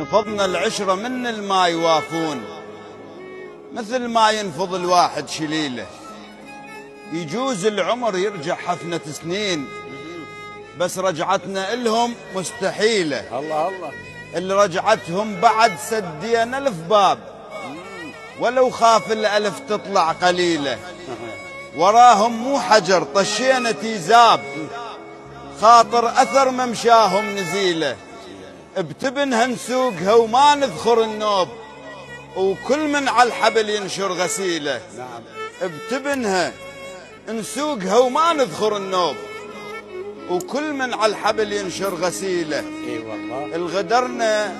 نفضنا العشرة من الما يوافون، مثل ما ينفض الواحد شليله. يجوز العمر يرجع حفنة سنين، بس رجعتنا إلهم مستحيلة. الله الله، اللي رجعتهم بعد سدينا ألف باب، ولو خاف الألف تطلع قليلة. وراهم مو حجر طشينا تيزاب، خاطر أثر ممشاهم نزيله. بتبنها نسوقها وما نذخر النوب، وكل من على الحبل ينشر غسيله. بتبنها نسوقها وما نذخر النوب، وكل من على الحبل ينشر غسيله. اي والله. الغدرنا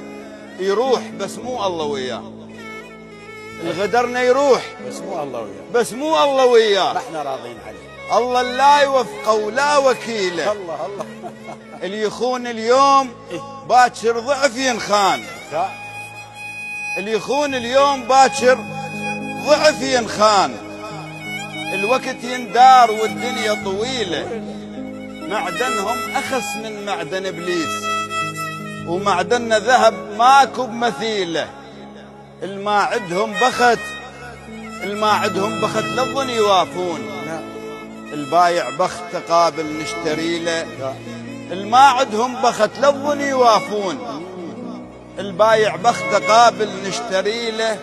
يروح بس مو الله وياه، الغدرنا يروح بس مو الله وياه، بس مو الله وياه. ما احنا راضين عليه. الله لا يوفقه ولا وكيله. الله الله. اللي يخون اليوم باكر ضعف ينخان، اللي يخون اليوم باكر ضعف ينخان. الوقت يندار والدنيا طويلة، معدنهم أخس من معدن إبليس، ومعدننا ذهب ماكو بمثيله. الما عدهم بخت للظن يوافون، البايع بخت تقابل نشتري له. الما عدهم بخت للظن يوافون، البايع بخت تقابل نشتري له.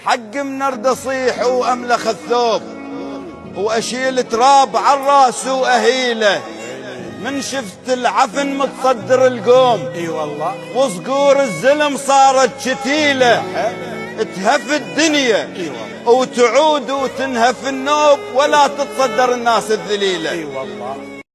حق من ارد اصيح واملخ الثوب، واشيل تراب عالراس واهيله. من شفت العفن متصدر القوم، اي والله، وصقور الزلم صارت شتيله. تهف الدنيا وتعود وتنهف النوب، ولا تتصدر الناس الذليله. اي والله.